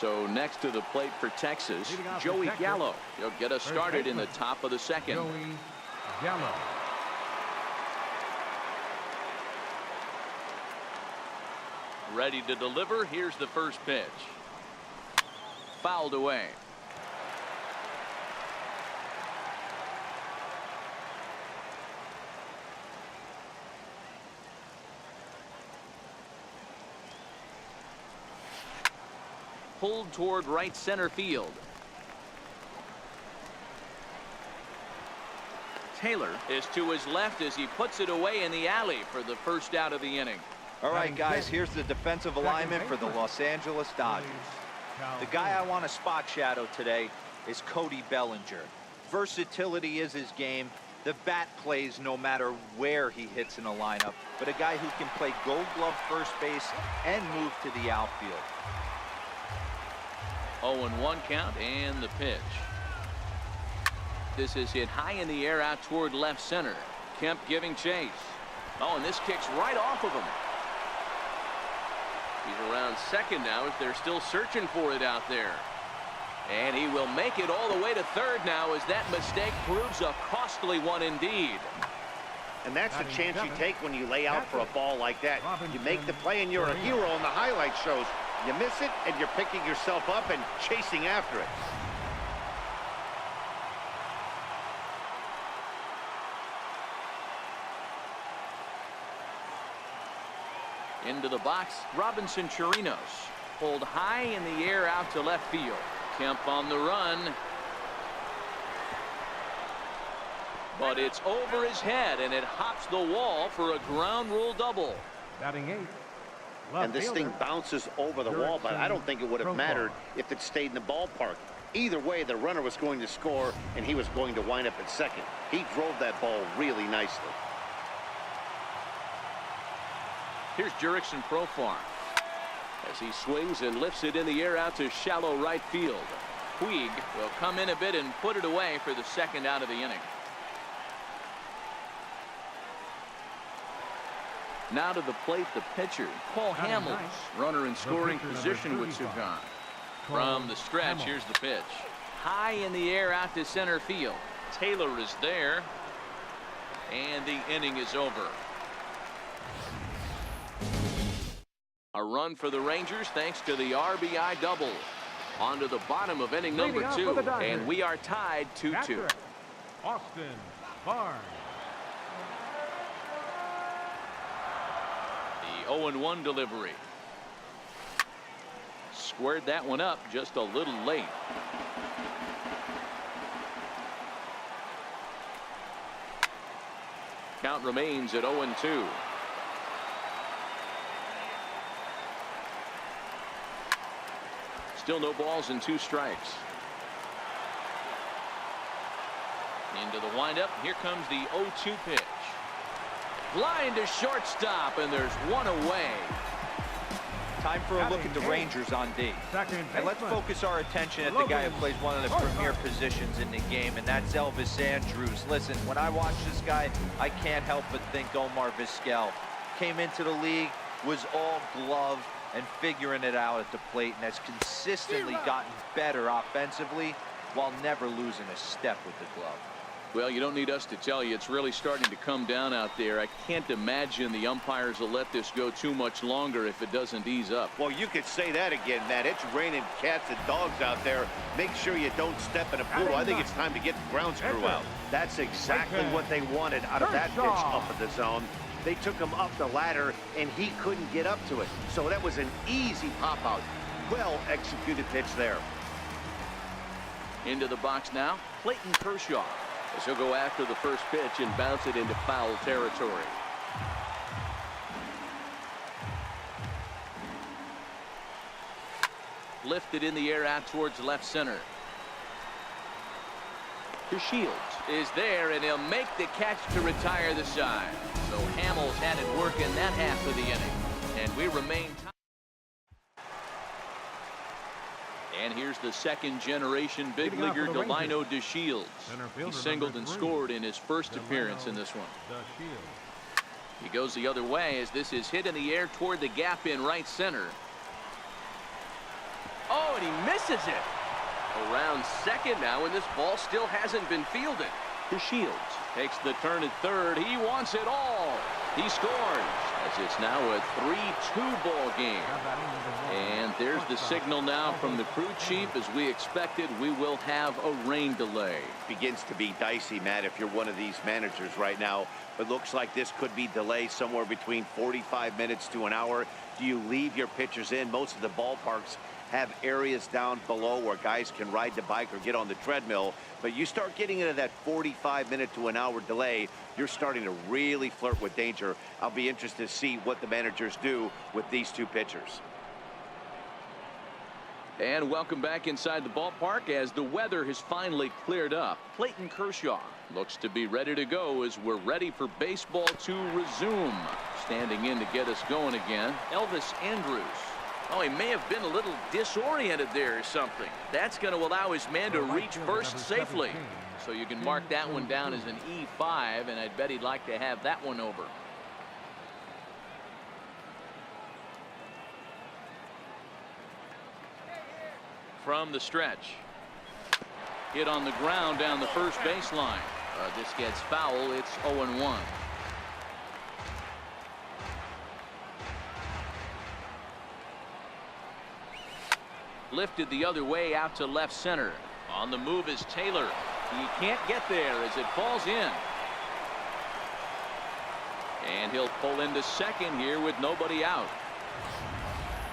So next to the plate for Texas, Joey Gallo. He'll get us started in the top of the second. Joey Gallo. Ready to deliver. Here's the first pitch. Fouled away. Pulled toward right center field. Taylor is to his left as he puts it away in the alley for the first out of the inning. All right, guys, here's the defensive alignment for the Los Angeles Dodgers. The guy I want to spot shadow today is Cody Bellinger. Versatility is his game. The bat plays no matter where he hits in a lineup, but a guy who can play Gold Glove first base and move to the outfield. 0-1 count and the pitch. This is hit high in the air out toward left center. Kemp giving chase. Oh, and this kicks right off of him. He's around second now as they're still searching for it out there. And he will make it all the way to third now as that mistake proves a costly one indeed. And that's the chance you take when you lay out for a ball like that. You make the play and you're a hero in the highlight shows. You miss it and you're picking yourself up and chasing after it. Into the box, Robinson Chirinos. Pulled high in the air out to left field. Kemp on the run. But it's over his head and it hops the wall for a ground rule double. Batting eighth. And this thing bounces over the wall, but I don't think it would have mattered if it stayed in the ballpark. Either way, the runner was going to score and he was going to wind up at second. He drove that ball really nicely. Here's Jurickson Profar as he swings and lifts it in the air out to shallow right field. Puig will come in a bit and put it away for the second out of the inning. Now to the plate, the pitcher, Paul Hamels, runner in scoring position with Sugan. From the stretch, here's the pitch. High in the air out to center field. Taylor is there. And the inning is over. A run for the Rangers thanks to the RBI double. On to the bottom of inning number 2. And we are tied 2-2. Austin Barnes. The 0-1 delivery. Squared that one up just a little late. Count remains at 0-2. Still no balls and 2 strikes. Into the windup. Here comes the 0-2 pitch. Line to shortstop, and there's one away. Time for a look at the Rangers on D. And let's focus our attention at the guy who plays one of the premier positions in the game, and that's Elvis Andrus. Listen, when I watch this guy, I can't help but think Omar Vizquel. Came into the league, was all glove, and figuring it out at the plate, and has consistently gotten better offensively while never losing a step with the glove. Well, you don't need us to tell you, it's really starting to come down out there. I can't imagine the umpires will let this go too much longer if it doesn't ease up. Well, you could say that again, Matt. It's raining cats and dogs out there. Make sure you don't step in a pool. I think it's time to get the ground screw out. That's exactly what they wanted out of that pitch up in the zone. They took him up the ladder, and he couldn't get up to it. So that was an easy pop-out. Well-executed pitch there. Into the box now, Clayton Kershaw. As he'll go after the first pitch and bounce it into foul territory. Lifted in the air out towards left center. Shields is there, and he'll make the catch to retire the side. So Hamels had it work in that half of the inning. And we remain tied. And here's the second-generation big leaguer, Delino DeShields. He singled and scored in his first appearance in this one. He goes the other way as this is hit in the air toward the gap in right center. Oh, and he misses it. Around second now, and this ball still hasn't been fielded. The Shields takes the turn at third. He wants it all. He scores as it's now a 3-2 ball game. And there's the signal now from the crew chief. As we expected, we will have a rain delay. Begins to be dicey, Matt, if you're one of these managers right now. It looks like this could be delayed somewhere between 45 minutes to an hour. Do you leave your pitchers in? Most of the ballparks have areas down below where guys can ride the bike or get on the treadmill. But you start getting into that 45-minute to an hour delay, you're starting to really flirt with danger. I'll be interested to see what the managers do with these two pitchers. And welcome back inside the ballpark as the weather has finally cleared up. Clayton Kershaw looks to be ready to go as we're ready for baseball to resume. Standing in to get us going again, Elvis Andrus. Oh, he may have been a little disoriented there or something. That's going to allow his man to reach first safely. So you can mark that one down as an E5, and I'd bet he'd like to have that one over. From the stretch. Hit on the ground down the first baseline. This gets foul. It's 0-1. Lifted the other way out to left center. On the move is Taylor. He can't get there as it falls in. And he'll pull into second here with nobody out.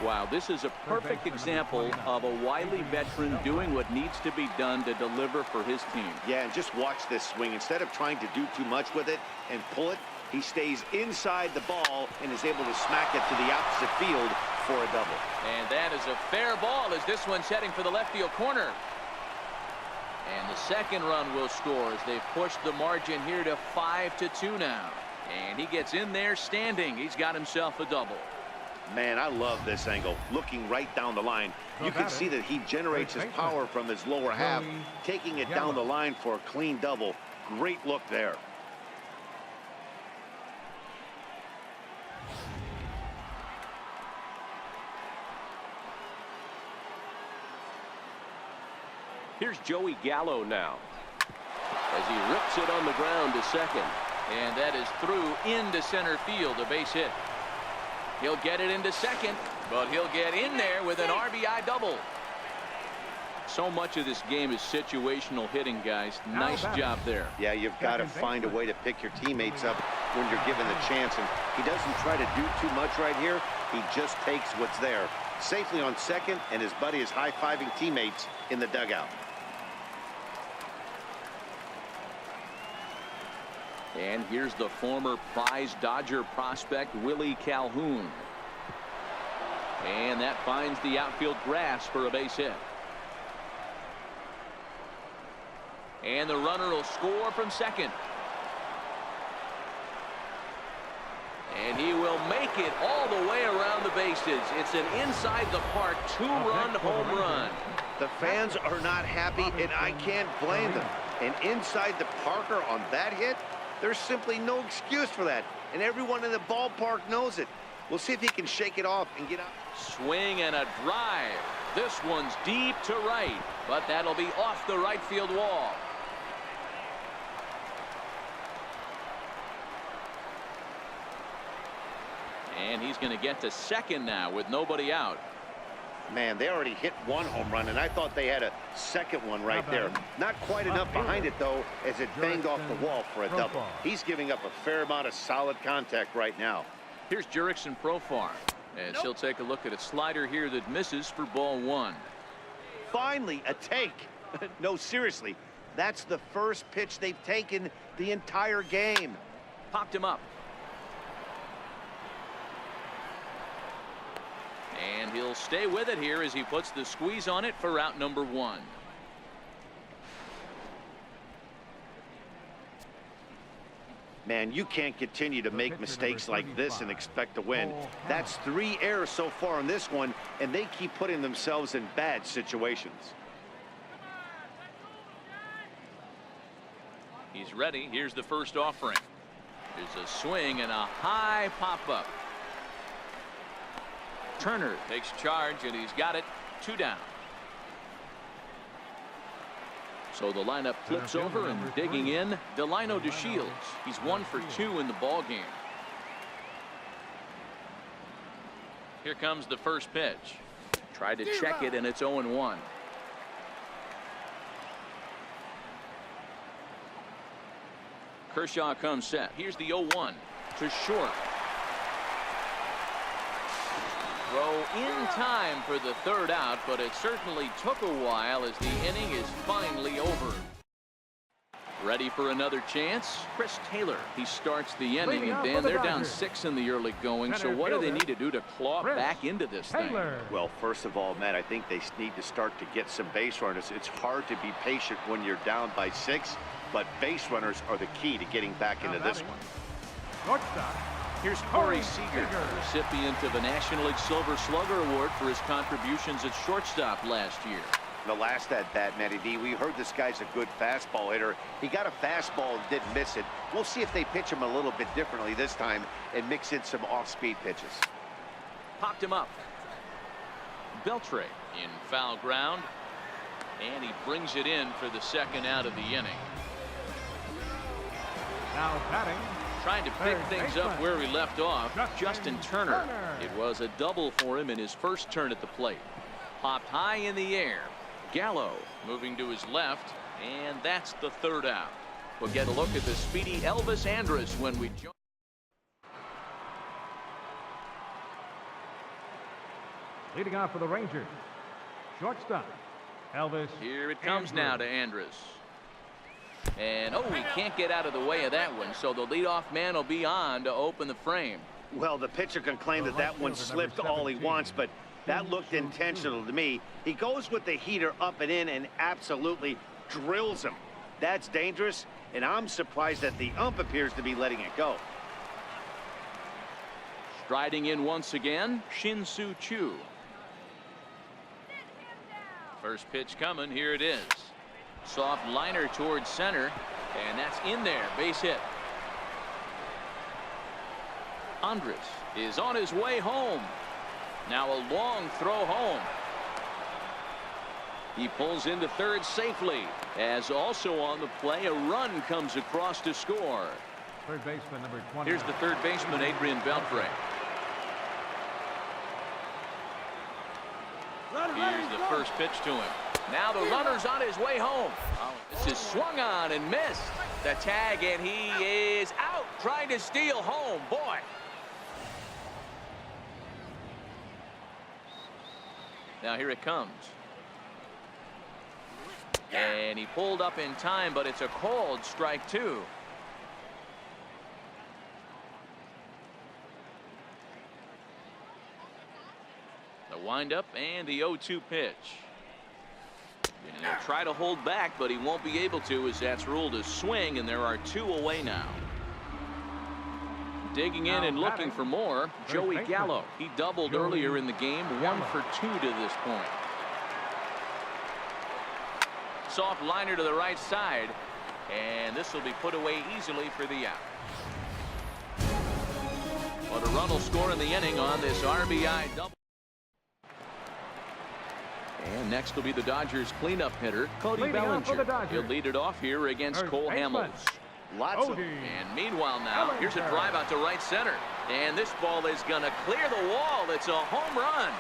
Wow, this is a perfect example of a wily veteran doing what needs to be done to deliver for his team. Yeah, and just watch this swing. Instead of trying to do too much with it and pull it, he stays inside the ball and is able to smack it to the opposite field for a double. And that is a fair ball as this one's heading for the left field corner. And the second run will score as they've pushed the margin here to 5-2 now. And he gets in there standing. He's got himself a double. Man, I love this angle. Looking right down the line, you can see that he generates his power from his lower half, taking it down the line for a clean double. Great look there. Here's Joey Gallo now as he rips it on the ground to second, and that is through into center field, a base hit. He'll get it into second, but he'll get in there with an RBI double. So much of this game is situational hitting, guys. Nice job there. Yeah, you've got to find a way to pick your teammates up when you're given the chance, and he doesn't try to do too much right here. He just takes what's there. Safely on second, and his buddy is high-fiving teammates in the dugout. And here's the former prize Dodger prospect, Willie Calhoun. And that finds the outfield grass for a base hit. And the runner will score from second. And he will make it all the way around the bases. It's an inside the park two-run home run. The fans are not happy, and I can't blame them. And inside the Parker on that hit, there's simply no excuse for that, and everyone in the ballpark knows it. We'll see if he can shake it off and get out. Swing and a drive. This one's deep to right, but that'll be off the right field wall. And he's going to get to second now with nobody out. Man, they already hit one home run, and I thought they had a second one right there. Not quite enough behind it, though, as it banged off the wall for a double. He's giving up a fair amount of solid contact right now. Here's Jurickson Profar, as he'll take a look at a slider here that misses for ball one. Finally, a take. No, seriously, that's the first pitch they've taken the entire game. Popped him up. And he'll stay with it here as he puts the squeeze on it for out number one. Man, you can't continue to make mistakes like this and expect to win. That's 3 errors so far in this one, and they keep putting themselves in bad situations. He's ready. Here's the first offering. There's a swing and a high pop-up. Turner takes charge, and he's got it. 2 down. So the lineup flips over, and digging in, Delino DeShields. He's 1 for 2 in the ball game. Here comes the first pitch. Tried to check it, and it's 0-1. Kershaw comes set. Here's the 0-1 to short. Throw in time for the third out, but it certainly took a while as the inning is finally over. Ready for another chance? Chris Taylor. He starts the inning, and Dan, they're down 6 in the early going. So what do they need to do to claw back into this thing? Well, first of all, Matt, I think they need to start to get some base runners. It's hard to be patient when you're down by 6, but base runners are the key to getting back into this one. Shortstop. Here's Corey Seager, recipient of a National League Silver Slugger Award for his contributions at shortstop last year. The last at-bat, Matty D, we heard this guy's a good fastball hitter. He got a fastball and didn't miss it. We'll see if they pitch him a little bit differently this time and mix in some off-speed pitches. Popped him up. Beltre in foul ground, and he brings it in for the second out of the inning. Now batting. Trying to pick things up where he left off, Justin Turner. It was a double for him in his first turn at the plate. Popped high in the air. Gallo moving to his left, and that's the third out. We'll get a look at the speedy Elvis Andrus when we join. Leading off for the Rangers, shortstop, Elvis. Here it comes now to Andrus. And, oh, he can't get out of the way of that one, so the leadoff man will be on to open the frame. Well, the pitcher can claim that one slipped all he wants, but that looked intentional to me. He goes with the heater up and in and absolutely drills him. That's dangerous, and I'm surprised that the ump appears to be letting it go. Striding in once again, Shin-Soo Choo. First pitch coming. Here it is. Soft liner towards center, and that's in there. Base hit. Andrus is on his way home. Now a long throw home. He pulls into third safely, as also on the play a run comes across to score. Third baseman number 20. Here's the third baseman, Adrian Beltre. Here's the first pitch to him. Now the runner's on his way home. This is swung on and missed. The tag, and he is out trying to steal home. Boy. Now here it comes. And he pulled up in time, but it's a called strike 2. The windup and the 0-2 pitch. And he'll try to hold back, but he won't be able to, as that's ruled a swing, and there are 2 away now. Digging in and looking for more, Joey Gallo. He doubled earlier in the game, 1 for 2 to this point. Soft liner to the right side, and this will be put away easily for the out. But a run will score in the inning on this RBI double. And next will be the Dodgers cleanup hitter, Cody Bellinger. He'll lead it off here against Cole Hamels. Lots of. And meanwhile now, here's a drive out to right center. And this ball is going to clear the wall. It's a home run.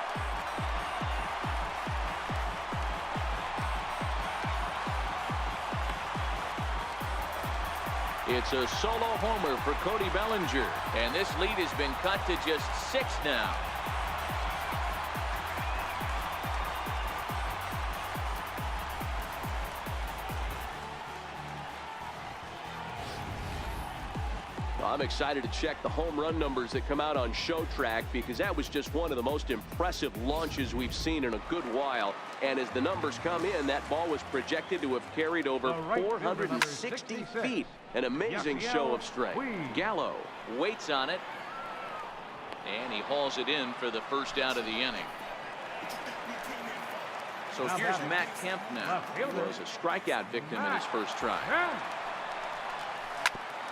It's a solo homer for Cody Bellinger. And this lead has been cut to just 6 now. I'm excited to check the home run numbers that come out on Show Track, because that was just one of the most impressive launches we've seen in a good while. And as the numbers come in, that ball was projected to have carried over 460 feet. An amazing show of strength. Gallo waits on it, and he hauls it in for the first out of the inning. So here's Matt Kemp now. He was a strikeout victim in his first try.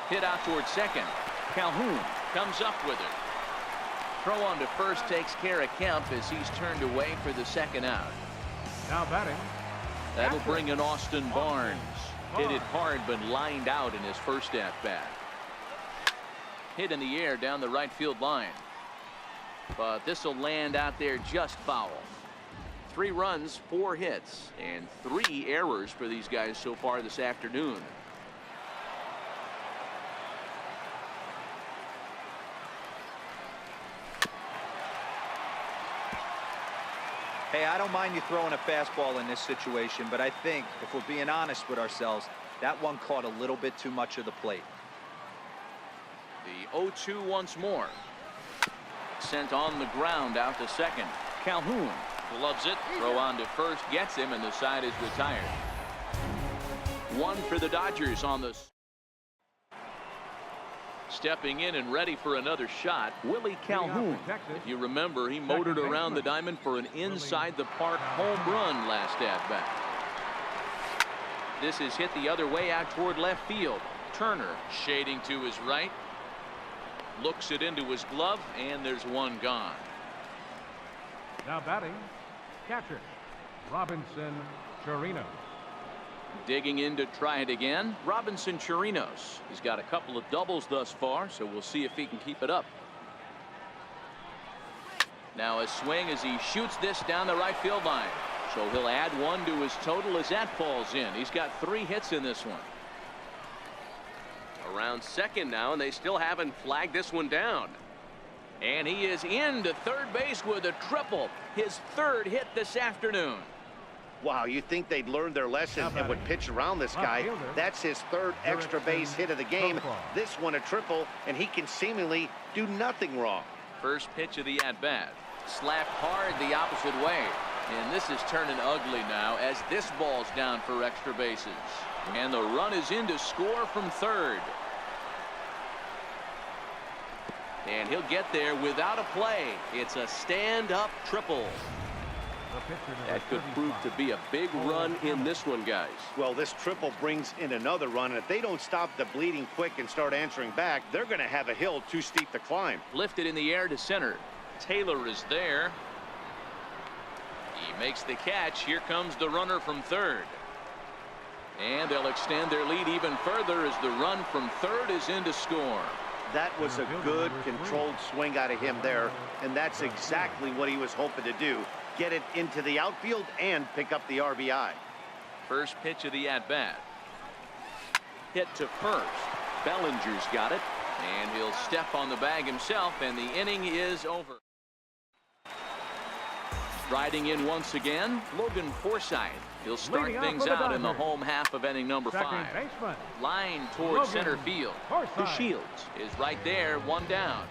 Hit out towards second. Calhoun comes up with it. Throw on to first takes care of Kemp as he's turned away for the second out. Now batting, That'll bring in Austin Barnes. Hit it hard, but lined out in his first at-bat. Hit in the air down the right field line. But this will land out there just foul. 3 runs, 4 hits, and 3 errors for these guys so far this afternoon. Hey, I don't mind you throwing a fastball in this situation, but I think if we're being honest with ourselves, that one caught a little bit too much of the plate. The 0-2 once more. Sent on the ground out to second. Calhoun gloves it. Throw on to first. Gets him, and the side is retired. 1 for the Dodgers on the. Stepping in and ready for another shot, Willie Calhoun. If you remember, he motored around the diamond for an inside-the-park home run last at-bat. This is hit the other way out toward left field. Turner shading to his right. Looks it into his glove, and there's one gone. Now batting, catcher, Robinson Chirinos. Digging in to try it again, Robinson Chirinos. He's got a couple of doubles thus far, so we'll see if he can keep it up. Now a swing as he shoots this down the right field line. So he'll add 1 to his total as that falls in. He's got 3 hits in this one. Around second now, and they still haven't flagged this one down. And he is into third base with a triple. His 3rd hit this afternoon. Wow, you think they'd learned their lesson and would pitch around this guy. That's his 3rd extra base hit of the game. This one a triple, and he can seemingly do nothing wrong. First pitch of the at-bat. Slapped hard the opposite way. And this is turning ugly now as this ball's down for extra bases. And the run is in to score from third. And he'll get there without a play. It's a stand-up triple. That could prove to be a big run in this one, guys. Well, this triple brings in another run, and if they don't stop the bleeding quick and start answering back, they're going to have a hill too steep to climb. Lifted in the air to center. Taylor is there. He makes the catch. Here comes the runner from third. And they'll extend their lead even further as the run from third is in to score. That was a good, controlled swing out of him there, and that's exactly what he was hoping to do. Get it into the outfield and pick up the RBI. First pitch of the at-bat. Hit to first. Bellinger's got it, and he'll step on the bag himself, and the inning is over. Riding in once again, Logan Forsythe. He'll start things out in the home half of inning number 5. Line towards center field. Shields is right there, 1 down.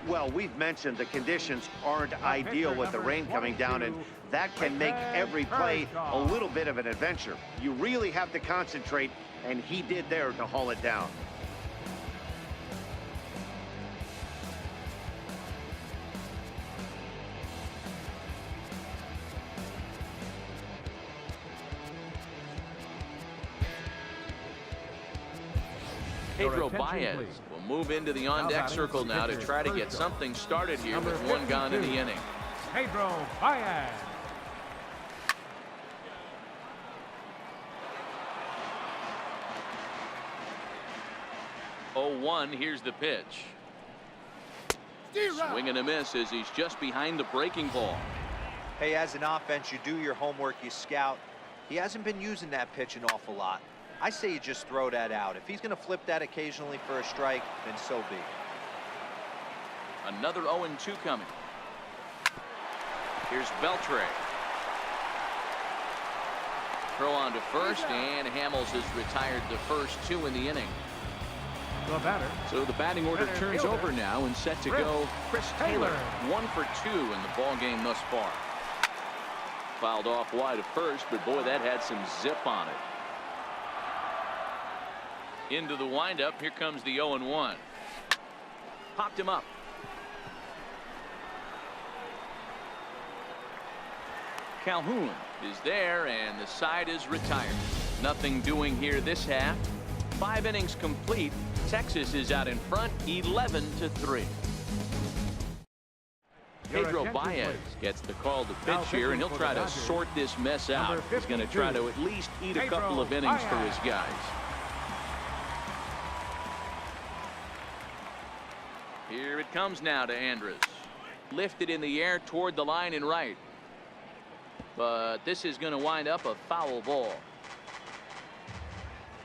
Well, we've mentioned the conditions aren't ideal with the rain coming down, and that can make every play a little bit of an adventure. You really have to concentrate, and he did there to haul it down. Pedro Baez will move into the on-deck circle now to try to get something started here with 1 gone in the inning. Pedro Baez. Oh, 1, here's the pitch. Swing and a miss as he's just behind the breaking ball. Hey, as an offense, you do your homework, you scout. He hasn't been using that pitch an awful lot. I say you just throw that out. If he's going to flip that occasionally for a strike, then so be it. Another 0-2 coming. Here's Beltre. Throw on to first, and Hamels has retired the first 2 in the inning. So the batting order turns over now and set to go Chris Taylor. 1 for 2 in the ball game thus far. Fouled off wide at first, but boy, that had some zip on it. Into the windup. Here comes the 0-1. Popped him up. Calhoun is there, and the side is retired. Nothing doing here this half. 5 innings complete. Texas is out in front, 11-3. Pedro Baez gets the call to pitch here, and he'll try to sort this mess out. He's going to try to at least eat a couple of innings for his guys. Here it comes now to Andrus. Lifted in the air toward the line and right. But this is going to wind up a foul ball.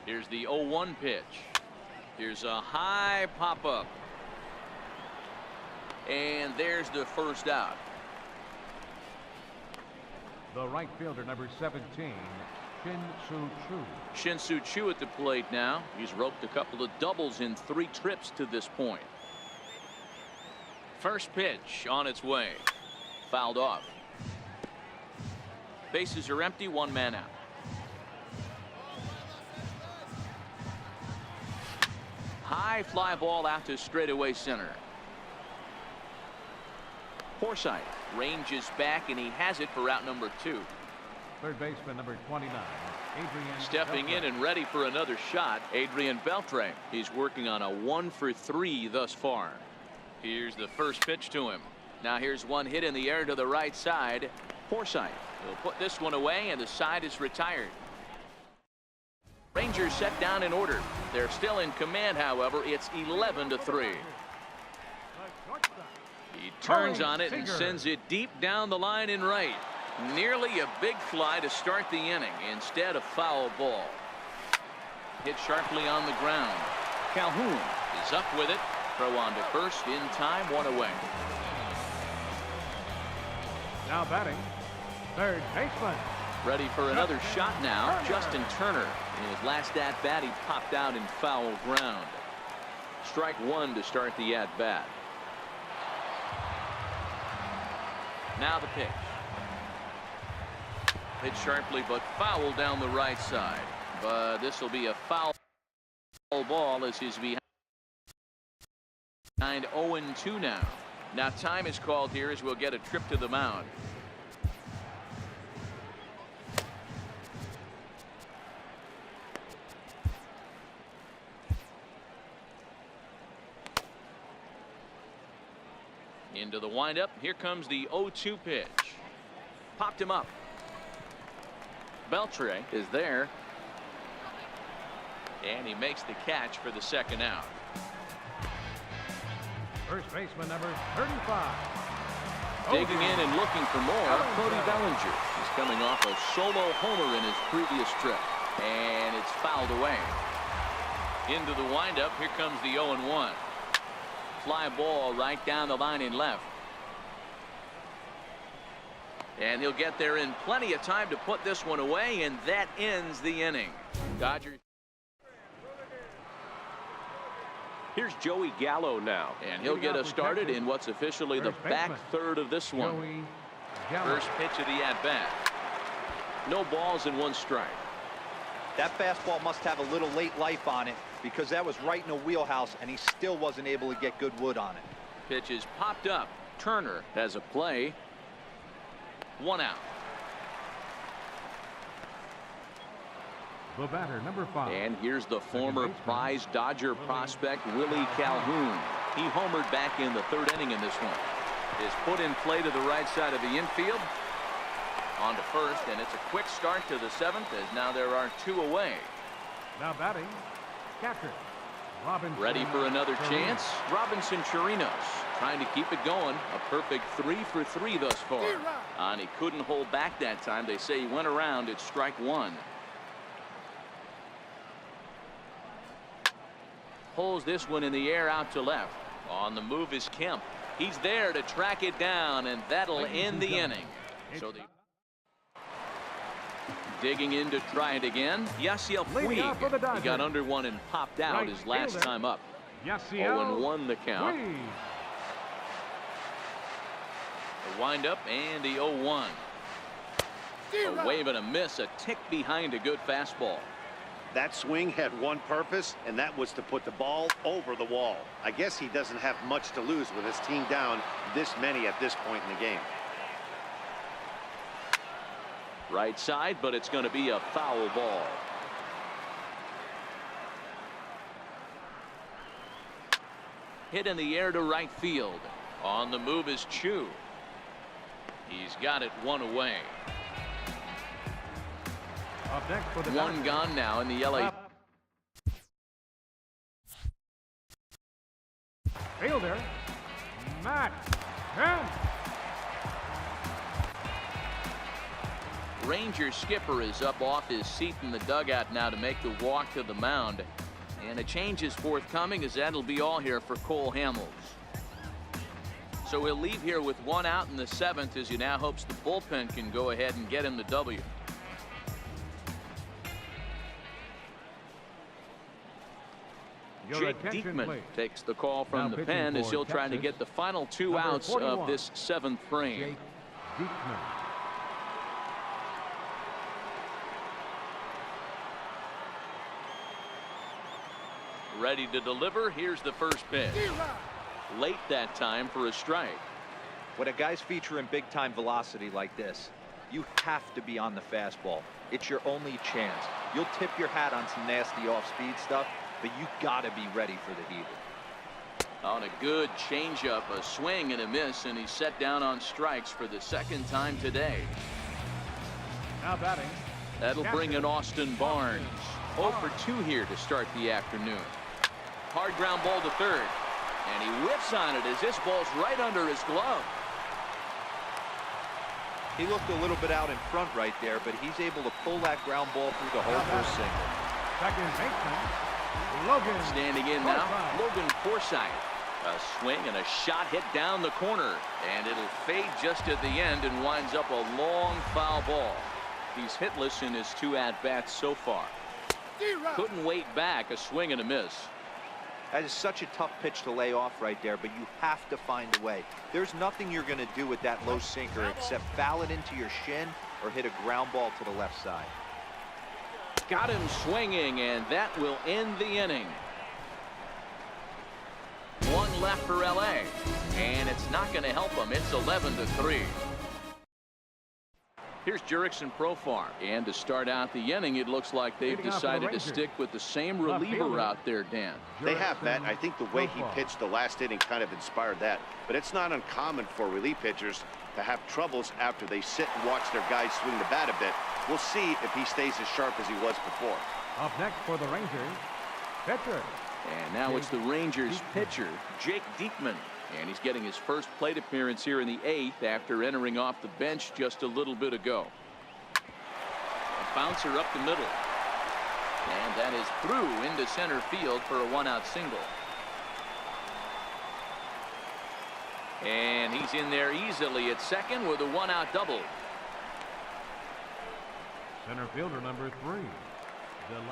Here's the 0-1 pitch. Here's a high pop-up. And there's the first out. The right fielder, number 17, Shin-Soo Choo. Shin-Soo Choo at the plate now. He's roped a couple of doubles in 3 trips to this point. First pitch on its way. Fouled off. Bases are empty, 1 man out. High fly ball out to straightaway center. Forsythe ranges back, and he has it for out number 2. Third baseman, number 29, Adrian. Stepping in and ready for another shot, Adrian Beltre. He's working on a 1-for-3 thus far. Here's the first pitch to him. Now here's one hit in the air to the right side. Forsythe will put this one away, and the side is retired. Rangers set down in order. They're still in command, however. It's 11-3. He turns on it and sends it deep down the line in right. Nearly a big fly to start the inning. Instead, a foul ball. Hit sharply on the ground. Calhoun is up with it. Throw on to first in time, 1 away. Now batting, third baseman. Ready for another shot now. Justin Turner. In his last at bat, he popped out in foul ground. Strike 1 to start the at bat. Now the pitch. Hit sharply, but foul down the right side. But this will be a foul ball as he's behind 0-2 now. Now time is called here as we'll get a trip to the mound. Into the windup. Here comes the 0-2 pitch. Popped him up. Beltre is there. And he makes the catch for the second out. First baseman, number 35. Digging in and looking for more, Cody Bellinger. He's coming off a solo homer in his previous trip. And it's fouled away. Into the windup. Here comes the 0-1. Fly ball right down the line in left. And he'll get there in plenty of time to put this one away, and that ends the inning. Dodgers. Here's Joey Gallo now. And he'll get us started in what's officially the back third of this one. First pitch of the at-bat. No balls and 1 strike. That fastball must have a little late life on it, because that was right in a wheelhouse, and he still wasn't able to get good wood on it. Pitch is popped up. Turner has a play. 1 out. The batter, number 5. And here's the former prize Dodger prospect, Willie Calhoun. He homered back in the 3rd inning in this one. Is put in play to the right side of the infield. On to first, and it's a quick start to the 7th, as now there are 2 away. Now batting, catcher Robinson. Ready for another chance. Robinson Chirinos trying to keep it going. A perfect 3-for-3 thus far. And he couldn't hold back that time. They say he went around. It's strike 1. Pulls this one in the air out to left. On the move is Kemp. He's there to track it down, and that'll end the inning. So the digging in to try it again. Yasiel Puig. He got under one and popped out his last time up. 0-1 the count. The windup and the 0-1. A wave and a miss, a tick behind a good fastball. That swing had one purpose, and that was to put the ball over the wall. I guess he doesn't have much to lose with his team down this many at this point in the game. Right side, but it's going to be a foul ball. Hit in the air to right field. On the move is Choo. He's got it one away. Up next for the One Dodgers. gone now in the LA. Fielder, Matt Kemp. Ranger skipper is up off his seat in the dugout now to make the walk to the mound. And a change is forthcoming, as that'll be all here for Cole Hamels. So he'll leave here with one out in the 7th, as he now hopes the bullpen can go ahead and get him the W. Jake Diekman takes the call from the pen as he'll try to get the final 2 outs of this 7th frame. Jake Diekman. Ready to deliver. Here's the first pitch. Late that time for a strike. When a guy's featuring big-time velocity like this, you have to be on the fastball. It's your only chance. You'll tip your hat on some nasty off-speed stuff, but you gotta be ready for the heater. On a good changeup, a swing and a miss, and he's set down on strikes for the 2nd time today. Now batting. That'll bring in Austin Barnes. 0 for 2 here to start the afternoon. Hard ground ball to third, and he whips on it as this ball's right under his glove. He looked a little bit out in front right there, but he's able to pull that ground ball through the hole for a single. Second baseman, Logan. Standing in now, Logan Forsythe. A swing and a shot hit down the corner, and it'll fade just at the end and winds up a long foul ball. He's hitless in his 2 at-bats so far. Couldn't wait back. A swing and a miss. That is such a tough pitch to lay off right there, but you have to find a way. There's nothing you're going to do with that low sinker except foul it into your shin or hit a ground ball to the left side. Got him swinging, and that will end the inning. 1 left for LA, and it's not going to help him. It's 11-3. Here's Jurickson Profar, and to start out the inning, it looks like they've decided to stick with the same reliever out there, Dan. They have, Matt. I think the way he pitched the last inning kind of inspired that. But it's not uncommon for relief pitchers to have troubles after they sit and watch their guys swing the bat a bit. We'll see if he stays as sharp as he was before. Up next for the Rangers, pitcher. And now it's the Rangers pitcher, Jake Diekman. And he's getting his first plate appearance here in the 8th after entering off the bench just a little bit ago. A bouncer up the middle. And that is through into center field for a 1-out single. And he's in there easily at second with a 1-out double. Center fielder number 3.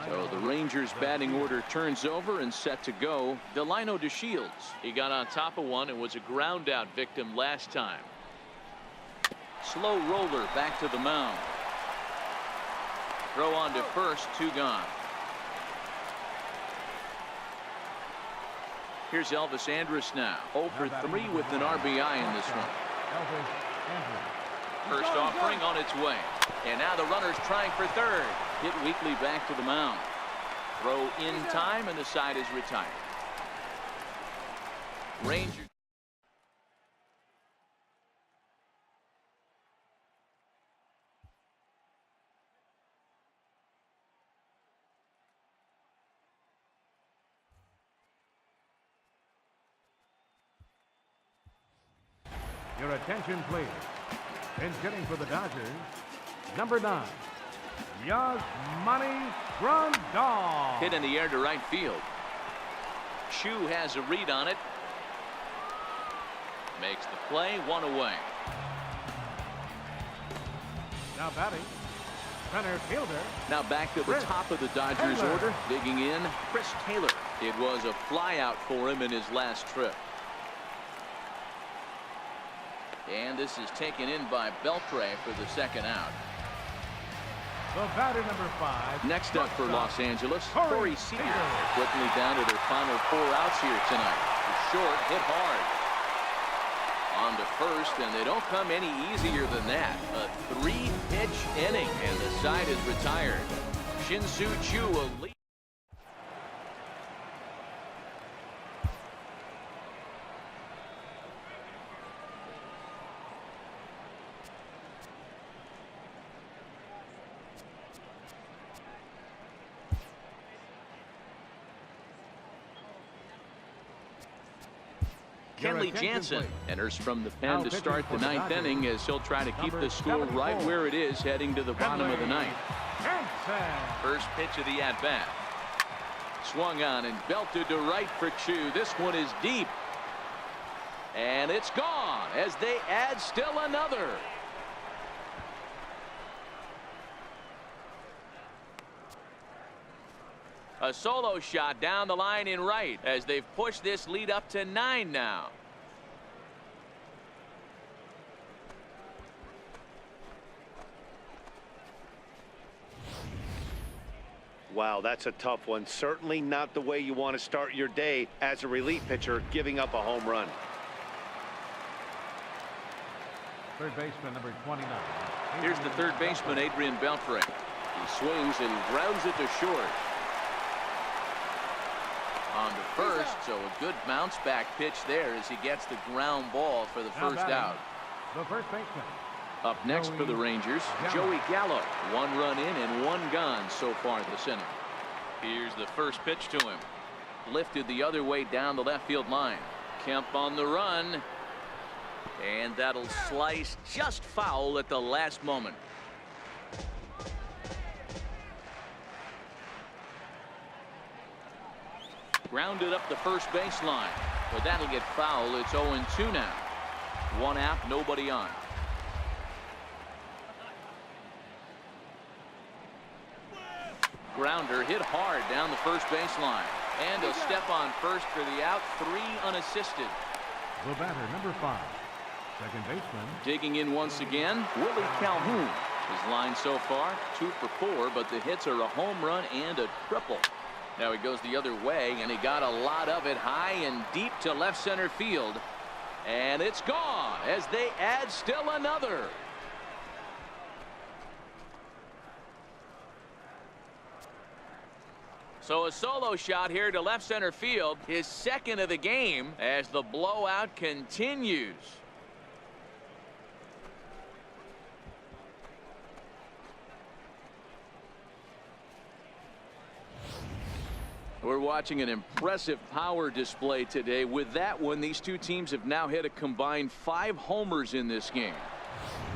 So the Rangers batting order turns over and set to go. Delino DeShields. He got on top of one and was a ground out victim last time. Slow roller back to the mound. Throw on to first, 2 gone. Here's Elvis Andrus now. 0 for 3 with an RBI in this one. First offering on its way. And now the runner's trying for third. Hit weakly back to the mound. Throw in time, and the side is retired. Rangers. Your attention, please. And hitting for the Dodgers, number 9, Yasmani Grandal. Hit in the air to right field. Chu has a read on it. Makes the play, 1 away. Now batting, center fielder. Now back to the top of the Dodgers order, digging in, Chris Taylor. It was a flyout for him in his last trip. And this is taken in by Beltre for the 2nd out. The batter number 5. Next up for Los Angeles, Corey Seager. Quickly down to their final 4 outs here tonight. The short hit hard. On to first, and they don't come any easier than that. A 3-pitch inning, and the side is retired. Shin-Soo Choo will lead. Kenley Jansen enters from the pen to start the ninth inning as he'll try to keep the score right where it is heading to the bottom of the ninth. First pitch of the at-bat. Swung on and belted to right for Chu. This one is deep. And it's gone as they add still another. A solo shot down the line in right as they've pushed this lead up to 9 now. Wow, that's a tough one. Certainly not the way you want to start your day as a relief pitcher, giving up a home run. Third baseman, number 29. Here's the third baseman, Adrian Beltre. He swings and grounds it to short. On to first, so a good bounce back pitch there as he gets the ground ball for the first out. The first baseman. Up next for the Rangers, Joey Gallo. 1 run in and 1 gone so far at the center. Here's the first pitch to him. Lifted the other way down the left field line. Kemp on the run. And that'll slice just foul at the last moment. Grounded up the first baseline, but that'll get foul. It's 0-2 now. 1 out, nobody on. Grounder hit hard down the first baseline. And a step on first for the out. 3 unassisted. The batter, number 5. Second baseman. Digging in once again, Willie Calhoun. His line so far, 2 for 4, but the hits are a home run and a triple. Now he goes the other way, and he got a lot of it high and deep to left center field. And it's gone as they add still another. So a solo shot here to left center field, his second of the game as the blowout continues. We're watching an impressive power display today. With that one, these two teams have now hit a combined 5 homers in this game.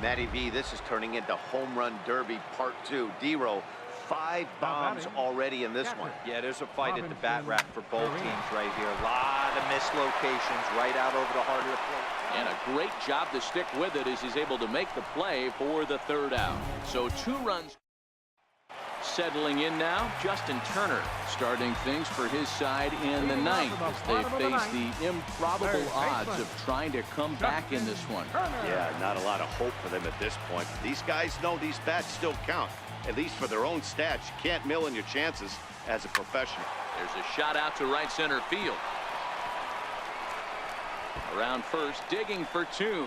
Matty V, this is turning into home run derby part 2. D-Row, 5 bombs already in this one. Yeah, there's a fight at the bat rack for both teams right here. A lot of mislocations right out over the heart of the plate. And a great job to stick with it as he's able to make the play for the third out. So 2 runs. Settling in now, Justin Turner starting things for his side in the 9th as they face the improbable odds of trying to come back in this one. Yeah, not a lot of hope for them at this point. These guys know these bats still count, at least for their own stats. You can't mill in your chances as a professional. There's a shot out to right center field. Around first, digging for 2.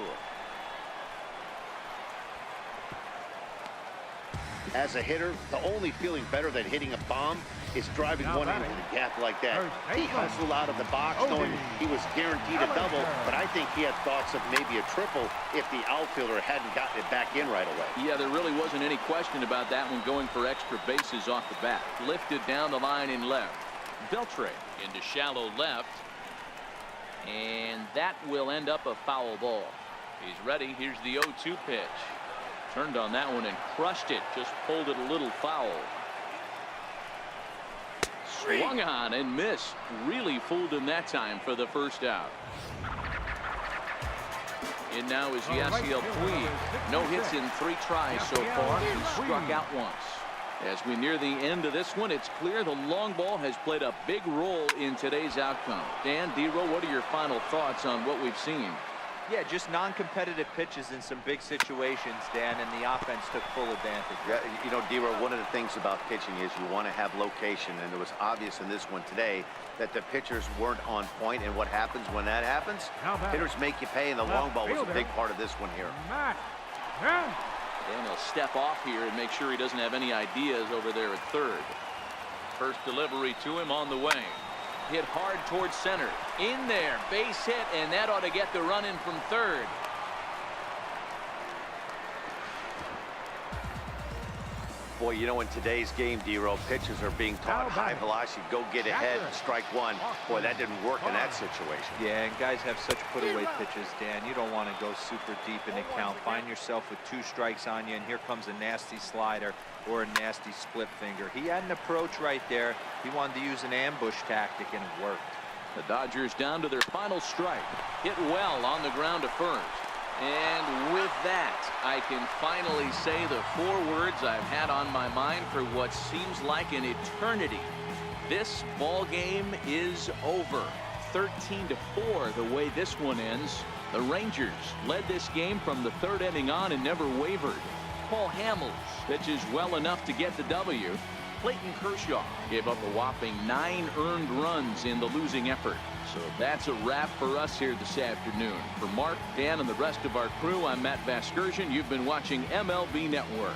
As a hitter, the only feeling better than hitting a bomb is driving one into the gap like that. He hustled out of the box knowing he was guaranteed a double, but I think he had thoughts of maybe a triple if the outfielder hadn't gotten it back in right away. Yeah, there really wasn't any question about that one, going for extra bases off the bat. Lifted down the line in left. Beltre into shallow left. And that will end up a foul ball. He's ready. Here's the 0-2 pitch. Turned on that one and crushed it. Just pulled it a little foul. Swung on and missed. Really fooled him that time for the first out. In now is Yasiel Puig. No hits in 3 tries so far. He struck out once. As we near the end of this one, it's clear the long ball has played a big role in today's outcome. Dan, D-Row, what are your final thoughts on what we've seen? Yeah, just non-competitive pitches in some big situations, Dan, and the offense took full advantage. Yeah, you know, D-Row, one of the things about pitching is you want to have location, and it was obvious in this one today that the pitchers weren't on point, and what happens when that happens? Hitters make you pay, and the long ball was a big part of this one here. And he'll step off here and make sure he doesn't have any ideas over there at third. First delivery to him on the way. Hit hard towards center. In there, base hit, and that ought to get the run in from third. Boy, you know, in today's game, D-Roll, pitchers are being taught high velocity, go get ahead, strike one. Boy, that didn't work in that situation. Yeah, and guys have such put-away pitches, Dan. You don't want to go super deep in the count. Find yourself with 2 strikes on you, and here comes a nasty slider or a nasty split finger. He had an approach right there. He wanted to use an ambush tactic, and it worked. The Dodgers down to their final strike. Hit well on the ground to first. And with that, I can finally say the 4 words I've had on my mind for what seems like an eternity. This ball game is over. 13-4 the way this one ends. The Rangers led this game from the 3rd inning on and never wavered. Paul Hamels pitches well enough to get the W. Clayton Kershaw gave up a whopping 9 earned runs in the losing effort. So that's a wrap for us here this afternoon. For Mark, Dan, and the rest of our crew, I'm Matt Vasgersian. You've been watching MLB Network.